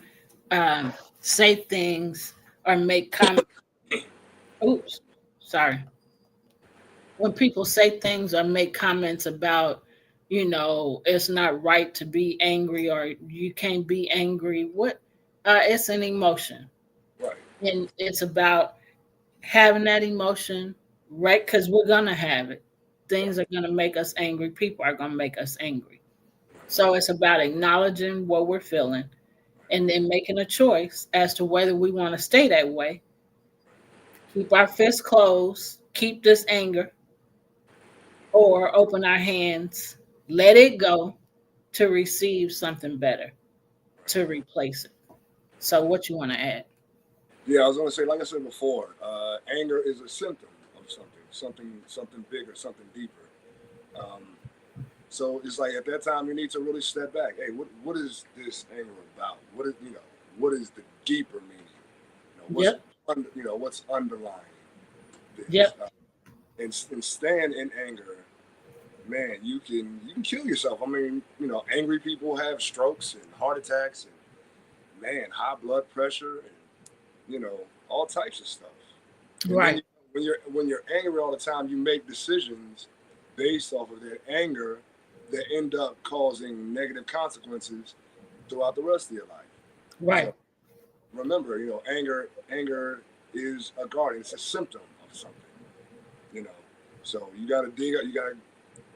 say things or make comments, oops, sorry. When people say things or make comments about, it's not right to be angry or you can't be angry, it's an emotion. Right, And it's about having that emotion, right? Because we're going to have it. right, Things are going to make us angry. People are going to make us angry. right, So it's about acknowledging what we're feeling and then making a choice as to whether we want to stay that way, keep our fists closed, keep this anger, or open our hands, let it go to receive something better to right. replace it. So, what you want to add? Yeah, I was going to say, like I said before, anger is a symptom of something bigger, something deeper. Um, So it's like at that time you need to really step back. Hey, what is this anger about? What is the deeper meaning? Yep, What's underlying this? yep, And stand in anger, man. You can kill yourself. I mean, angry people have strokes and heart attacks and man, high blood pressure and all types of stuff. And then right, when you're angry all the time, you make decisions based off of that anger that end up causing negative consequences throughout the rest of your life. right. So remember, anger is a guardian. It's a symptom of something. You know, so you got to dig up. You got to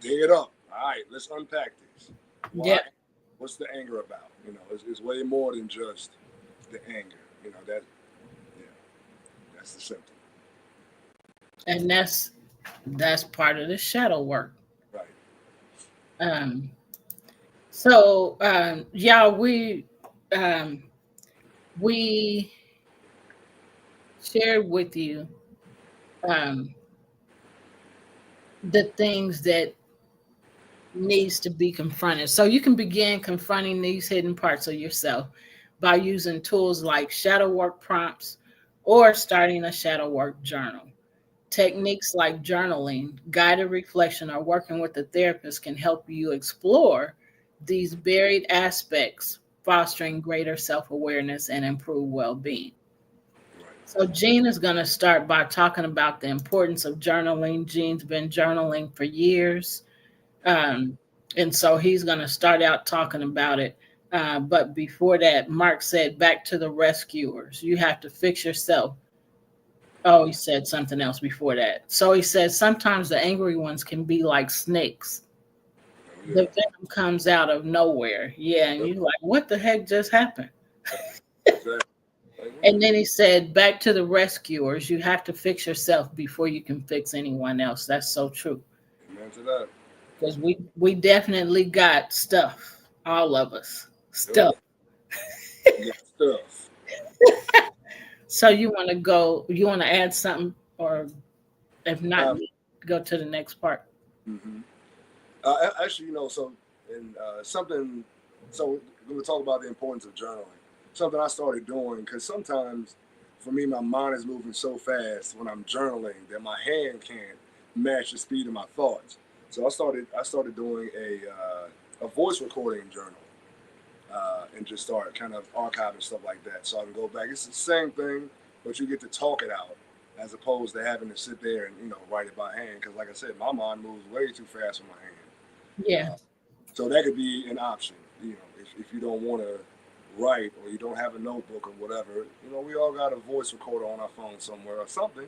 dig it up. All right, let's unpack this. Why? Yep. What's the anger about? It's way more than just the anger. That yeah, that's the symptom. And that's part of the shadow work. Right. Um, so, yeah, um, we shared with you um, the things that needs to be confronted. So you can begin confronting these hidden parts of yourself by using tools like shadow work prompts or starting a shadow work journal. Techniques like journaling, guided reflection, or working with a therapist can help you explore these buried aspects, fostering greater self awareness and improved well being. Right. So, Jean is going to start by talking about the importance of journaling. Jean's been journaling for years. Um, and so he's going to start out talking about it. But before that, Mark said, back to the rescuers. You have to fix yourself. Oh, he said something else before that. So he said, sometimes the angry ones can be like snakes. Oh The yeah. venom comes out of nowhere. Yeah. And Yep. you're like, what the heck just happened? Exactly. Like, And then he said, back to the rescuers. You have to fix yourself before you can fix anyone else. That's so true. amen to that. Because we definitely got stuff, all of us, Yep. stuff. You got stuff. So you want to add something, or if not, Uh, go to the next part. hmm Actually, so and something. So we're going to talk about the importance of journaling. Something I started doing because sometimes, for me, my mind is moving so fast when I'm journaling that my hand can't match the speed of my thoughts. So I started doing a voice recording journal. and just start kind of archiving stuff like that, so I can go back. It's the same thing, but you get to talk it out as opposed to having to sit there and write it by hand. Because like I said, my mind moves way too fast with my hand. Yeah. So that could be an option. If you don't want to write or you don't have a notebook or whatever, we all got a voice recorder on our phone somewhere or something.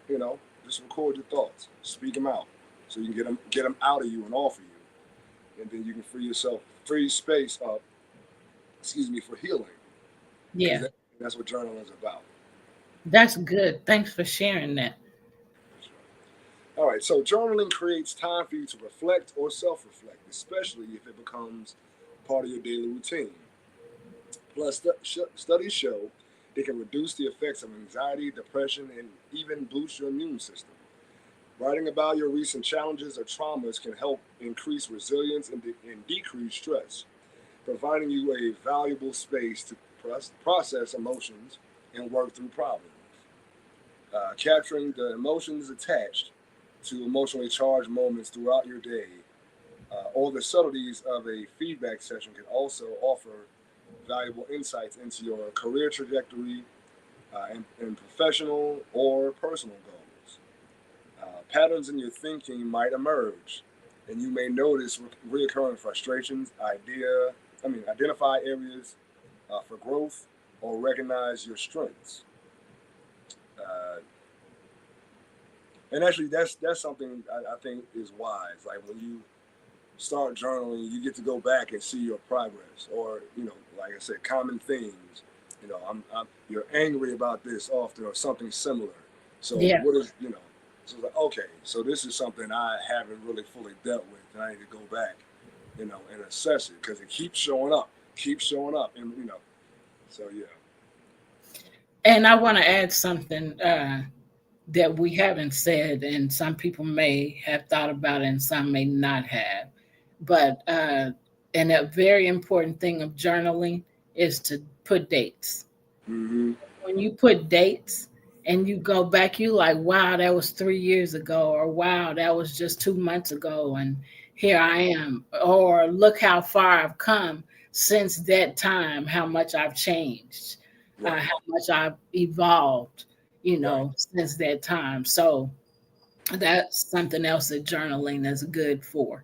You know, just record your thoughts, speak them out, so you can get them out of you and off of you, and then you can free space up. Excuse me, for healing, because Yeah. that's what journaling is about. That's good. Thanks for sharing that. All right, so journaling creates time for you to reflect or self-reflect, especially if it becomes part of your daily routine. Plus, studies show it can reduce the effects of anxiety, depression, and even boost your immune system. Writing about your recent challenges or traumas can help increase resilience and decrease stress, providing you a valuable space to process emotions and work through problems. Capturing the emotions attached to emotionally charged moments throughout your day, or the subtleties of a feedback session can also offer valuable insights into your career trajectory, and professional or personal goals. Patterns in your thinking might emerge, and you may notice reoccurring frustrations, identify areas for growth, or recognize your strengths. Uh, and actually, that's something I think is wise. Like when you start journaling, you get to go back and see your progress, or like I said, common themes. You're angry about this often, or something similar. So Yeah. what is So it's like, okay, so this is something I haven't really fully dealt with, and I need to go back, and assess it because it keeps showing up, and so yeah. And I want to add something that we haven't said, and some people may have thought about it and some may not have. But and a very important thing of journaling is to put dates. Mm-hmm. When you put dates and you go back, you like, wow, that was 3 years ago, or wow, that was just 2 months ago, and here I am, or look how far I've come since that time, how much I've changed, Right, how much I've evolved, right, since that time. So that's something else that journaling is good for.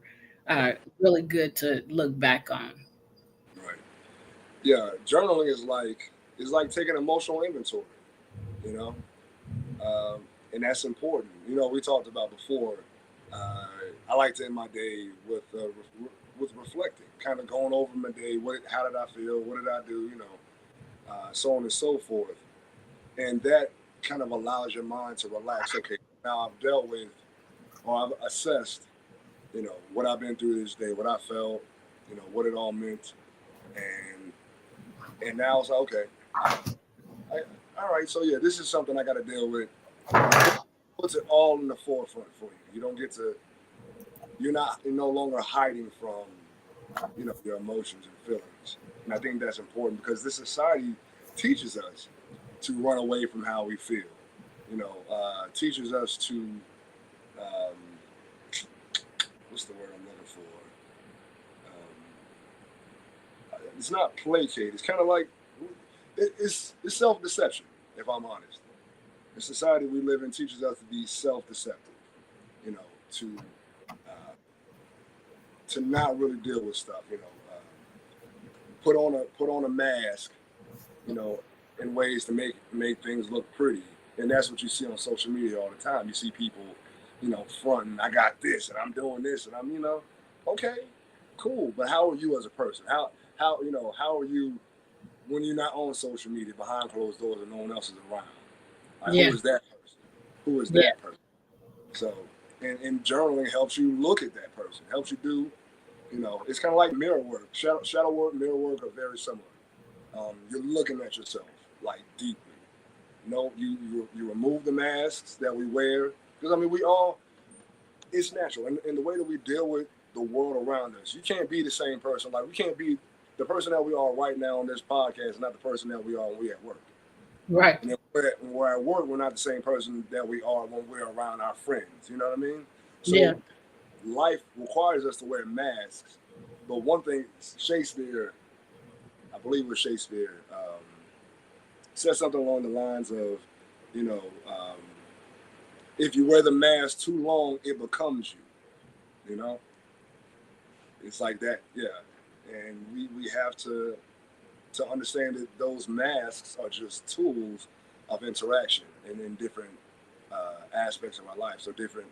right, Really good to look back on. right. Yeah, journaling is like taking emotional inventory. You know, and that's important. We talked about before. Uh, I like to end my day with reflecting, kind of going over my day. How did I feel? What did I do? So on and so forth. And that kind of allows your mind to relax. Okay, now I've dealt with, or I've assessed, what I've been through this day, what I felt, what it all meant, and now it's like, okay, I, all right, so yeah, this is something I got to deal with. And it puts it all in the forefront for you. You don't get to, you're no longer hiding from, your emotions and feelings. And I think that's important because this society teaches us to run away from how we feel. Teaches us to, um, what's the word I'm looking for? It's not placate. It's kind of like it's self deception. If I'm honest, the society we live in teaches us to be self deceptive. You know, to uh, to not really deal with stuff. Put on a mask. You know, in ways to make things look pretty, and that's what you see on social media all the time. You see people, fronting. I got this, and I'm doing this, and okay, cool. But how are you as a person? How are you when you're not on social media behind closed doors and no one else is around? Like, who Yeah. is that person? Who is Yeah. that person? So, and journaling helps you look at that person. Helps you do, it's kind of like mirror work. Shadow work, mirror work are very similar. You're looking at yourself like deeply. You remove the masks that we wear because we all, it's natural, and the way that we deal with the world around us. You can't be the same person. Like we can't be the person that we are right now on this podcast, not the person that we are when we're at work. Right. And then when we're at work, we're not the same person that we are when we're around our friends. You know what I mean? Yeah. So life requires us to wear masks. But one thing, Shakespeare I believe it was Shakespeare, said something along the lines of, you know, if you wear the mask too long, it becomes you. You know, it's like that, yeah. And we have to understand that those masks are just tools of interaction and in different aspects of our life. So different,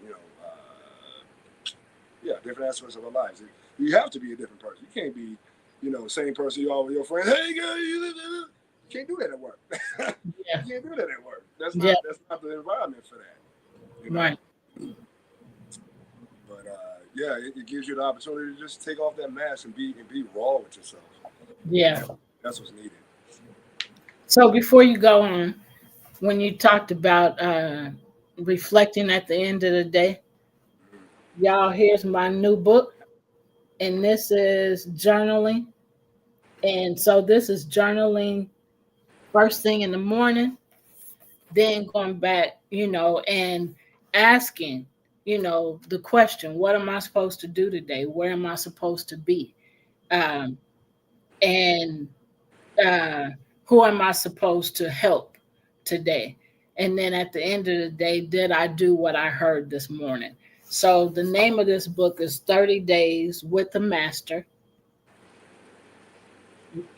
yeah, different aspects of our lives. You have to be a different person. You can't be, same person you are with your friends. Hey, girl, you can't do that at work. Yeah. You can't do that at work. Yeah. That's not the environment for that. You know. Right. But yeah, it gives you the opportunity to just take off that mask and be raw with yourself. Yeah. That's what's needed. So before you go on, when you talked about reflecting at the end of the day, Mm-hmm. y'all, here's my new book, and this is journaling. And so this is journaling first thing in the morning, then going back, and asking, the question, what am I supposed to do today? Where am I supposed to be? Um, and uh, who am I supposed to help today? And then at the end of the day, did I do what I heard this morning? So the name of this book is 30 Days with the Master.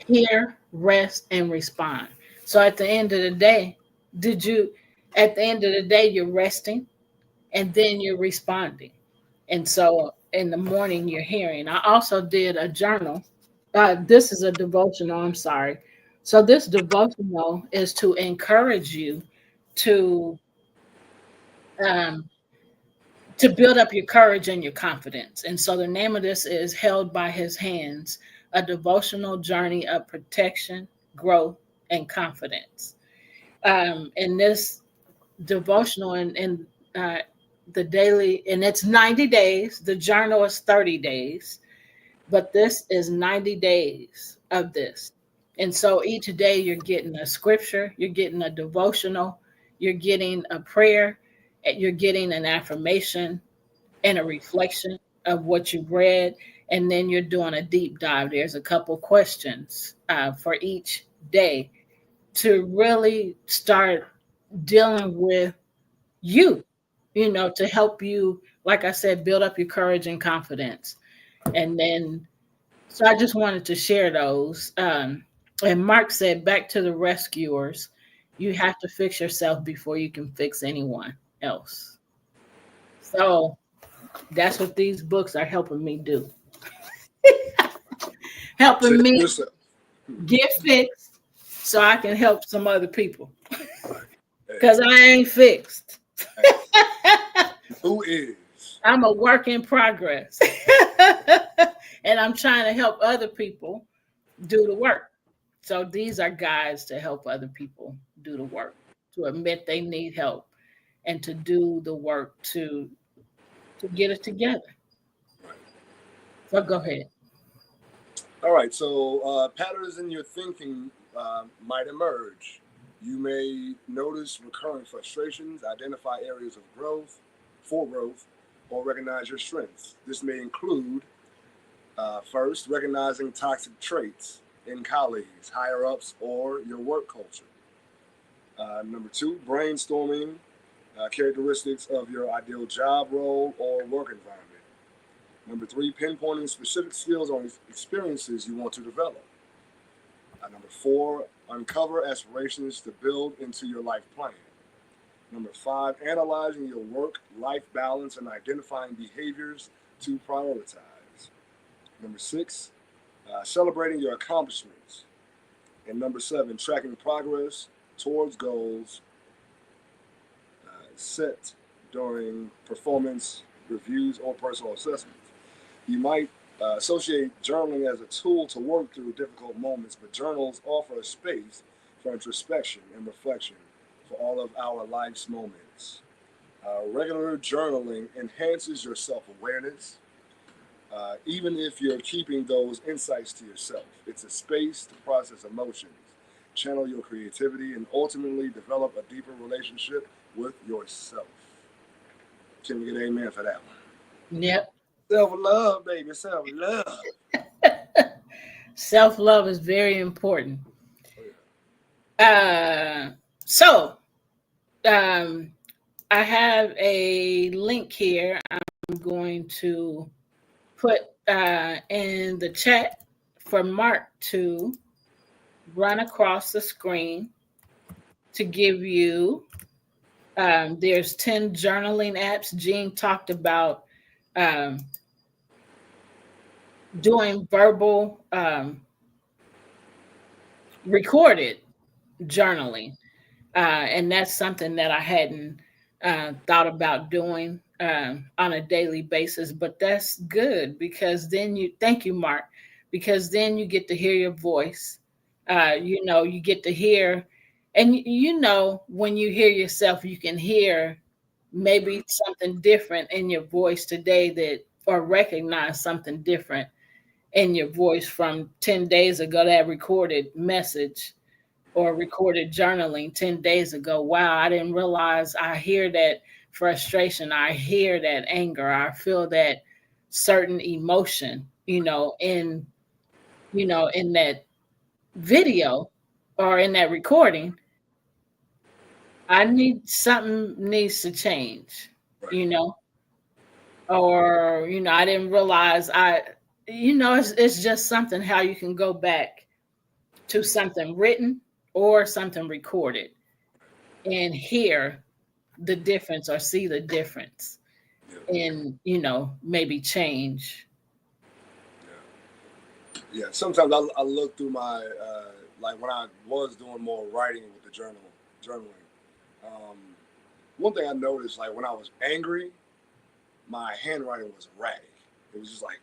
Hear, rest, and respond. So at the end of the day, did you, at the end of the day, you're resting and then you're responding. And so in the morning, you're hearing. I also did a journal. This is a devotional, I'm sorry. So this devotional is to encourage you to um, to build up your courage and your confidence. And so the name of this is Held by His Hands, a devotional journey of protection, growth, and confidence. And this devotional and uh, the daily, and it's 90 days. The journal is 30 days, but this is 90 days of this. And so each day you're getting a scripture, you're getting a devotional, you're getting a prayer, you're getting an affirmation, and a reflection of what you've read, and then you're doing a deep dive. There's a couple questions for each day to really start dealing with you, to help you, like I said, build up your courage and confidence. And then, so I just wanted to share those. And Mark said, back to the rescuers, you have to fix yourself before you can fix anyone else. So that's what these books are helping me do, helping Fix me yourself. get fixed so I can help some other people Right. Hey, because I ain't fixed. hey, who is? I'm a work in progress. And I'm trying to help other people do the work. So these are guides to help other people do the work, to admit they need help and to do the work to get it together. Right. So go ahead. All right. So patterns in your thinking might emerge. You may notice recurring frustrations, identify areas of growth, for growth, or recognize your strengths. This may include first, recognizing toxic traits in colleagues, higher ups, or your work culture. Number two, brainstorming characteristics of your ideal job role or work environment. Number three, pinpointing specific skills or experiences you want to develop. Number four, uncover aspirations to build into your life plan. Number five, analyzing your work life balance and identifying behaviors to prioritize. Number six, celebrating your accomplishments. And number seven, tracking progress towards goals set during performance reviews or personal assessments. You might associate journaling as a tool to work through difficult moments, but journals offer a space for introspection and reflection for all of our life's moments. Regular journaling enhances your self awareness, even if you're keeping those insights to yourself. It's a space to process emotions, channel your creativity, and ultimately develop a deeper relationship with yourself. Can we get an amen for that one? Yep. Self love, baby, self love. Self-love is very important. Oh yeah. So um, I have a link here. I'm going to put in the chat for Mark to run across the screen to give you. There's 10 journaling apps. Jean talked about um, doing verbal recorded journaling. And that's something that I hadn't thought about doing on a daily basis. But that's good because then you, thank you, Mark, because then you get to hear your voice. You get to hear, and when you hear yourself, you can hear maybe something different in your voice today that, or recognize something different in your voice from 10 days ago, that recorded message or recorded journaling 10 days ago. Wow, I didn't realize I hear that frustration. I hear that anger. I feel that certain emotion, in that video or in that recording. I need something needs to change, Right. you know, or, I didn't realize it's just something how you can go back to something written or something recorded and hear the difference or see the difference Yeah. and maybe change. Yeah. Yeah. Sometimes I look through my like when I was doing more writing with the journaling. Um, one thing I noticed, like when I was angry, my handwriting was erratic. It was just like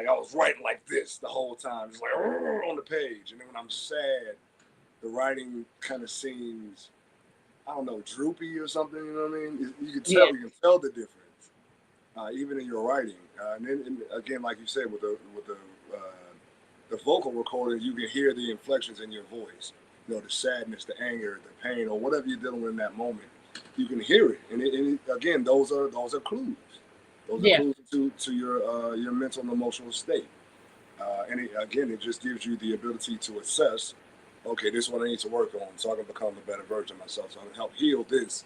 I was writing like this the whole time, just like on the page. And then when I'm sad, the writing kind of seems, I don't know, droopy or something. You know what I mean? Yeah, You can tell the difference, even in your writing. And then and again, like you said, the vocal recording, you can hear the inflections in your voice. You know, the sadness, the anger, the pain, or whatever you're dealing with in that moment. You can hear it, again, those are clues. Those are yeah, clues to your mental and emotional state. Again, it just gives you the ability to assess. Okay, this is what I need to work on, so I can become a better version of myself. So I can help heal this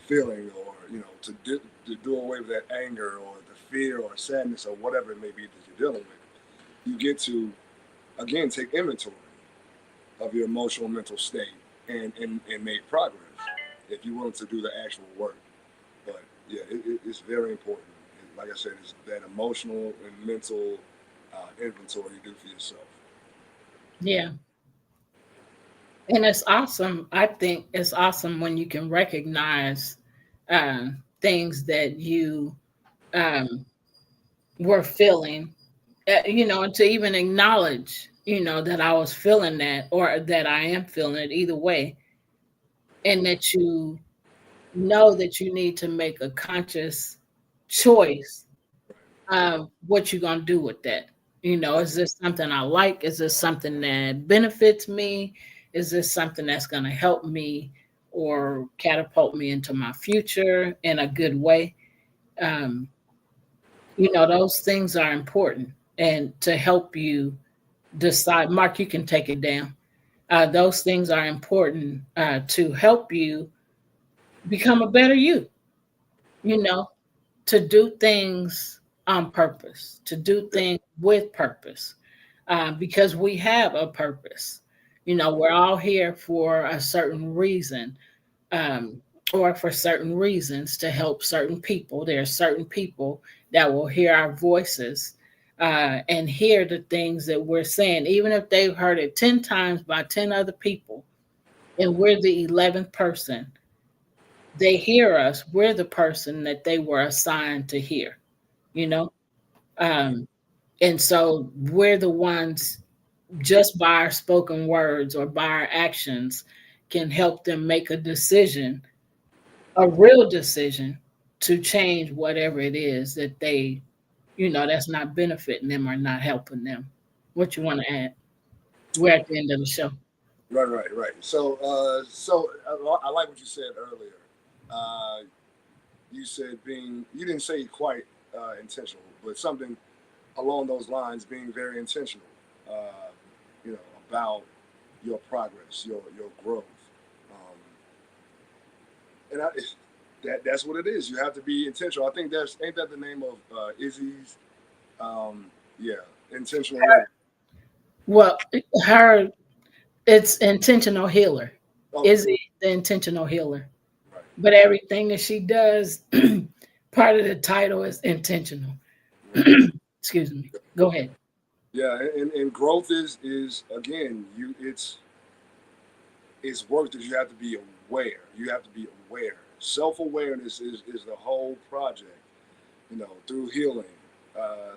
feeling, or to do away with that anger or the fear or sadness or whatever it may be that you're dealing with. You get to again take inventory of your emotional mental state and make progress if you're willing to do the actual work. But yeah, it's very important. Like I said, it's that emotional and mental inventory you do for yourself. yeah. And it's awesome. I think it's awesome when you can recognize things that you um, were feeling, and to even acknowledge, that I was feeling that or that I am feeling it either way, and that you know that you need to make a conscious choice of what you're going to do with that. Is this something I like? Is this something that benefits me? Is this something that's going to help me or catapult me into my future in a good way? Um, those things are important and to help you decide. Mark, you can take it down. Those things are important to help you become a better you, you know, to do things on purpose, to do Yeah, things with purpose, because we have a purpose. We're all here for a certain reason, um, or for certain reasons to help certain people. There are certain people that will hear our voices and hear the things that we're saying, even if they've heard it 10 times by 10 other people, and we're the 11th person. They hear us, we're the person that they were assigned to hear, you know? Um, and so we're the ones, just by our spoken words or by our actions, can help them make a decision, a real decision to change whatever it is that they, that's not benefiting them or not helping them. What you want to add? We're at the end of the show. right. So I like what you said earlier. Uh, you said you didn't say quite intentional, but something along those lines, being very intentional. about your progress, your growth. Um, and that's what it is. You have to be intentional. I think that's ain't that the name of Izzy's? Yeah, intentional living. Well, her it's intentional healer. Okay, Is it the intentional healer? right, But everything that she does, part of the title is intentional. right. Excuse me. Go ahead. Yeah, and growth is again, it's work that you have to be aware. You have to be aware. Self awareness is the whole project. Through healing,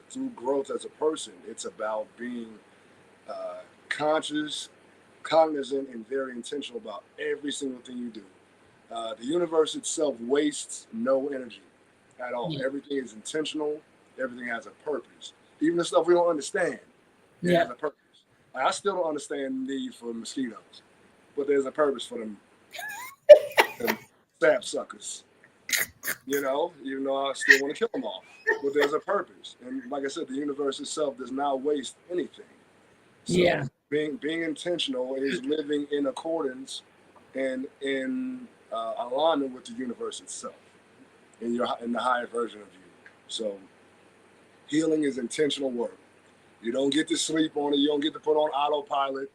through growth as a person, it's about being conscious, cognizant, and very intentional about every single thing you do. The universe itself wastes no energy at all. Yeah. Everything is intentional. Everything has a purpose. Even the stuff we don't understand, it has Yeah. a purpose. I still don't understand the need for mosquitoes, but there's a purpose for them sap suckers. Even though I still want to kill them all, but there's a purpose. And like I said, the universe itself does not waste anything. So Yeah. being intentional is living in accordance and in alignment with the universe itself, in the higher version of you. So healing is intentional work. You don't get to sleep on it. You don't get to put on autopilot.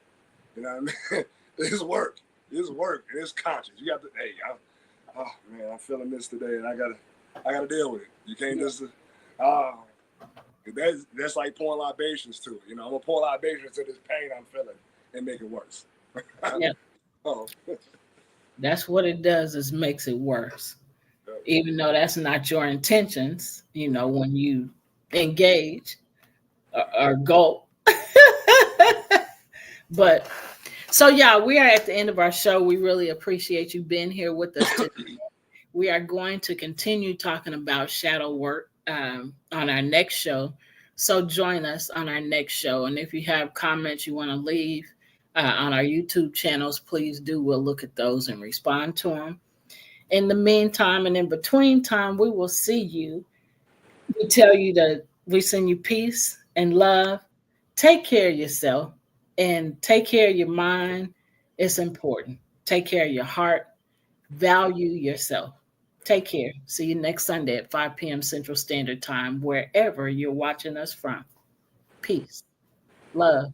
You know what I mean? It's work. It's work. And it's conscious. You got to. Hey, oh man, I'm feeling this today, and I gotta deal with it. You can't just. Oh, that's like pouring libations to it. I'm gonna pour libations to this pain I'm feeling and make it worse. Yeah. Oh, That's what it does is makes it worse. Even though that's not your intentions, when you engage or go. But so yeah, we are at the end of our show. We really appreciate you being here with us today. We are going to continue talking about shadow work on our next show. So join us on our next show. And if you have comments you want to leave on our YouTube channels, please do. We'll look at those and respond to them. In the meantime and in between time, we will see you. We tell you that we send you peace and love. Take care of yourself and take care of your mind. It's important. Take care of your heart. Value yourself. Take care. See you next Sunday at 5 p.m. Central Standard Time, wherever you're watching us from. Peace, love.